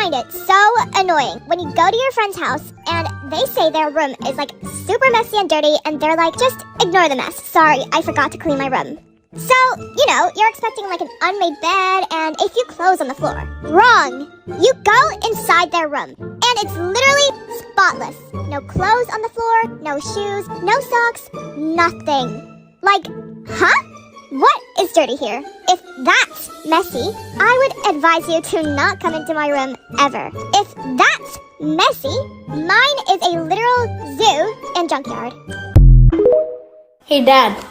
find it so annoying when you go to your friend's house and they say their room is like super messy and dirty and they're like, just ignore the mess. Sorry, I forgot to clean my room. So, you're expecting like an unmade bed and a few clothes on the floor. Wrong! You go inside their room and it's literally spotless. No clothes on the floor, no shoes, no socks, nothing. Like, huh? What is dirty here? If that's messy, I would advise you to not come into my room ever. If that's messy, mine is a literal zoo and junkyard. Hey, Dad.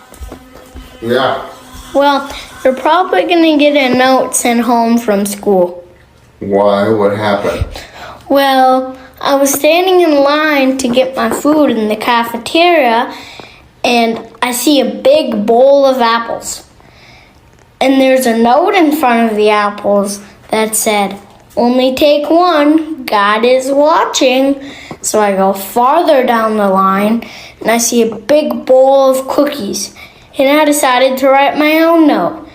Yeah. Well, you're probably gonna get a note sent home from school. Why? What happened? Well, I was standing in line to get my food in the cafeteria, and I see a big bowl of apples. And there's a note in front of the apples that said, "Only take one, God is watching." So I go farther down the line, and I see a big bowl of cookies. And I decided to write my own note.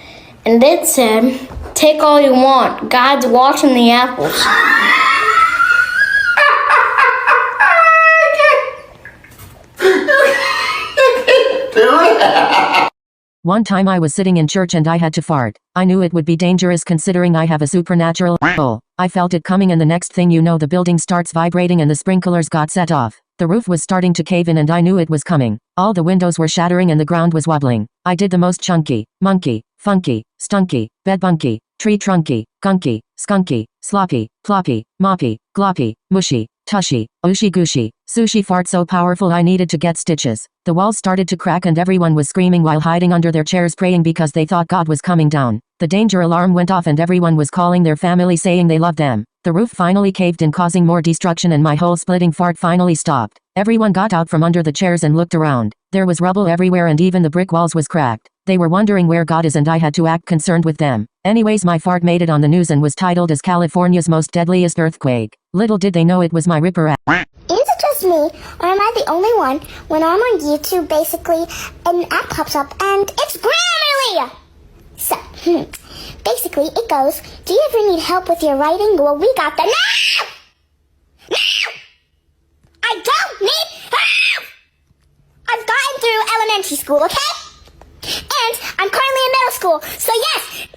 And it said, "Take all you want, God's watching the apples." One time I was sitting in church and I had to fart. I knew it would be dangerous considering I have a supernatural soul. I felt it coming and the next thing you know the building starts vibrating and the sprinklers got set off. The roof was starting to cave in and I knew it was coming. All the windows were shattering and the ground was wobbling. I did the most chunky, monkey, funky, stunky, bed bunky, tree trunky, gunky, skunky, sloppy, ploppy, moppy, gloppy, mushy, tushy, ooshy gooshy, sushi fart so powerful I needed to get stitches. The walls started to crack and everyone was screaming while hiding under their chairs praying because they thought God was coming down. The danger alarm went off and everyone was calling their family saying they loved them. The roof finally caved in causing more destruction and my whole splitting fart finally stopped. Everyone got out from under the chairs and looked around. There was rubble everywhere and even the brick walls was cracked. They were wondering where God is and I had to act concerned with them. Anyways, my fart made it on the news and was titled as California's most deadliest earthquake. Little did they know it was my ripper app. Is it just me, or am I the only one when I'm on YouTube, basically, an app pops up and it's Grammarly? So, basically it goes, do you ever need help with your writing? Well, we got the... No! I don't need help! I've gotten through elementary school, okay? And I'm currently in middle school, so yes!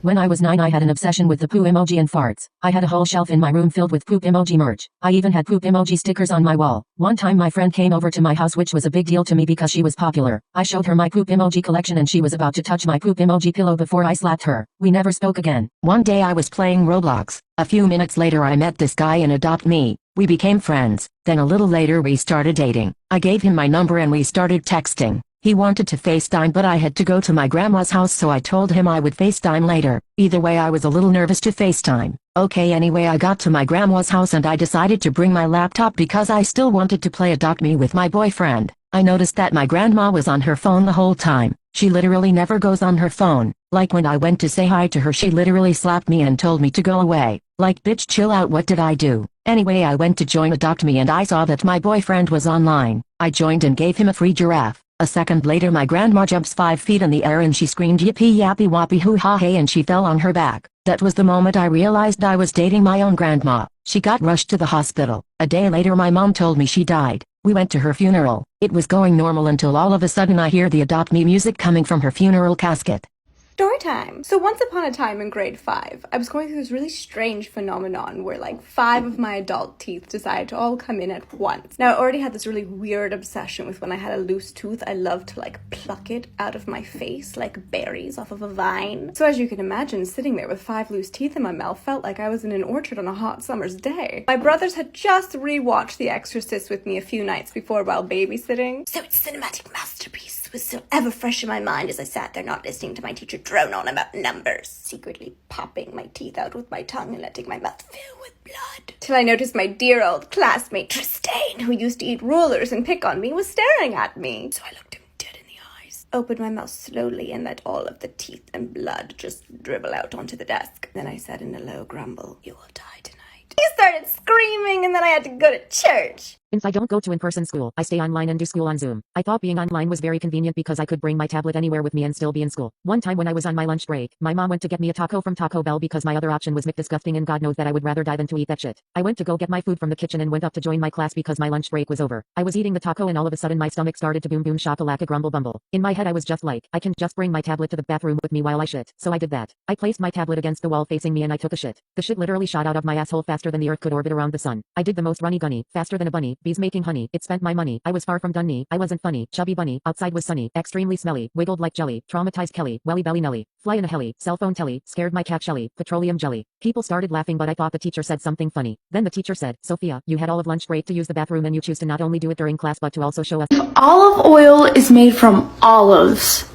When I was 9 I had an obsession with the poo emoji and farts. I had a whole shelf in my room filled with poop emoji merch. I even had poop emoji stickers on my wall. One time my friend came over to my house, which was a big deal to me because she was popular. I showed her my poop emoji collection and she was about to touch my poop emoji pillow before I slapped her. We never spoke again. One day I was playing Roblox. A few minutes later I met this guy in Adopt Me. We became friends. Then a little later we started dating. I gave him my number and we started texting. He wanted to FaceTime but I had to go to my grandma's house, so I told him I would FaceTime later. Either way I was a little nervous to FaceTime. Okay, anyway I got to my grandma's house and I decided to bring my laptop because I still wanted to play Adopt Me with my boyfriend. I noticed that my grandma was on her phone the whole time. She literally never goes on her phone. Like when I went to say hi to her she literally slapped me and told me to go away. Like, bitch, chill out, what did I do? Anyway, I went to join Adopt Me and I saw that my boyfriend was online. I joined and gave him a free giraffe. A second later my grandma jumps 5 feet in the air and she screamed yippee yappy wappy hoo ha hey and she fell on her back. That was the moment I realized I was dating my own grandma. She got rushed to the hospital. A day later my mom told me she died. We went to her funeral. It was going normal until all of a sudden I hear the Adopt Me music coming from her funeral casket. Story time. So once upon a time in grade 5, I was going through this really strange phenomenon where like 5 of my adult teeth decided to all come in at once. Now I already had this really weird obsession with when I had a loose tooth, I loved to like pluck it out of my face like berries off of a vine. So as you can imagine, sitting there with 5 loose teeth in my mouth felt like I was in an orchard on a hot summer's day. My brothers had just rewatched The Exorcist with me a few nights before while babysitting, so its cinematic masterpiece was still ever fresh in my mind as I sat there not listening to my teacher drone on about numbers, secretly popping my teeth out with my tongue and letting my mouth fill with blood. Till I noticed my dear old classmate Tristane, who used to eat rulers and pick on me, was staring at me. So I looked him dead in the eyes, opened my mouth slowly and let all of the teeth and blood just dribble out onto the desk. Then I said in a low grumble, "You will die tonight." He started screaming and then I had to go to church. Since I don't go to in-person school, I stay online and do school on Zoom. I thought being online was very convenient because I could bring my tablet anywhere with me and still be in school. One time when I was on my lunch break, my mom went to get me a taco from Taco Bell because my other option was McDisgusting and God knows that I would rather die than to eat that shit. I went to go get my food from the kitchen and went up to join my class because my lunch break was over. I was eating the taco and all of a sudden my stomach started to boom boom shakalaka grumble bumble. In my head I was just like, I can just bring my tablet to the bathroom with me while I shit. So I did that. I placed my tablet against the wall facing me and I took a shit. The shit literally shot out of my asshole faster than the earth could orbit around the sun. I did the most runny gunny, faster than a bunny, bees making honey. It spent my money. I was far from done. I wasn't funny. Chubby bunny. Outside was sunny. Extremely smelly. Wiggled like jelly. Traumatized Kelly. Welly belly Nelly. Fly in a heli. Cell phone telly. Scared my cat Shelly. Petroleum jelly. People started laughing but I thought the teacher said something funny. Then the teacher said, Sophia, you had all of lunch break to use the bathroom and you choose to not only do it during class but to also show us. Olive oil is made from olives,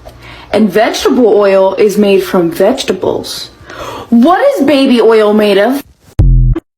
and vegetable oil is made from vegetables. What is baby oil made of?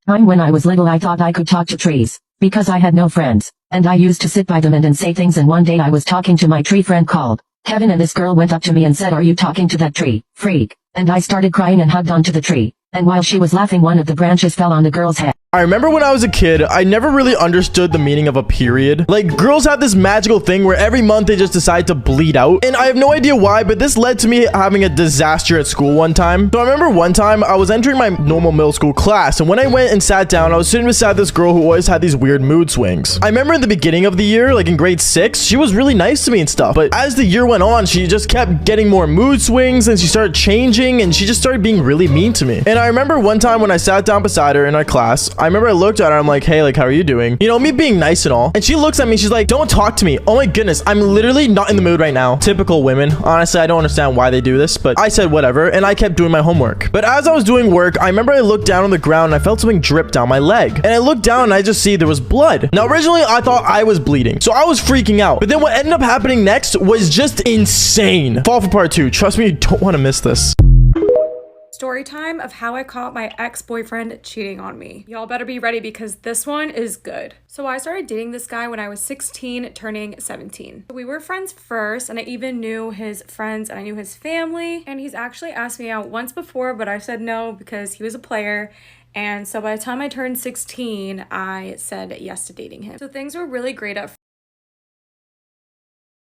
When I was little I thought I could talk to trees. Because I had no friends. And I used to sit by them and say things and one day I was talking to my tree friend called Kevin and this girl went up to me and said, are you talking to that tree, freak? And I started crying and hugged onto the tree. And while she was laughing one of the branches fell on the girl's head. I remember when I was a kid, I never really understood the meaning of a period. Like, girls have this magical thing where every month they just decide to bleed out. And I have no idea why, but this led to me having a disaster at school one time. So I remember one time I was entering my normal middle school class. And when I went and sat down, I was sitting beside this girl who always had these weird mood swings. I remember in the beginning of the year, like in grade 6, she was really nice to me and stuff. But as the year went on, she just kept getting more mood swings and she started changing and she just started being really mean to me. And I remember one time when I sat down beside her in our class, I remember I looked at her, I'm like, hey, like, how are you doing? You know, me being nice and all. And she looks at me, she's like, don't talk to me. Oh my goodness, I'm literally not in the mood right now. Typical women. Honestly, I don't understand why they do this, but I said whatever, and I kept doing my homework. But as I was doing work, I remember I looked down on the ground and I felt something drip down my leg. And I looked down and I just see there was blood. Now, originally, I thought I was bleeding, so I was freaking out. But then what ended up happening next was just insane. Fall for part 2. Trust me, you don't want to miss this. Story time of how I caught my ex-boyfriend cheating on me. Y'all better be ready because this one is good. So I started dating this guy when I was 16, turning 17. We were friends first, and I even knew his friends and I knew his family. And he's actually asked me out once before, but I said no because he was a player. And so by the time I turned 16, I said yes to dating him. So things were really great at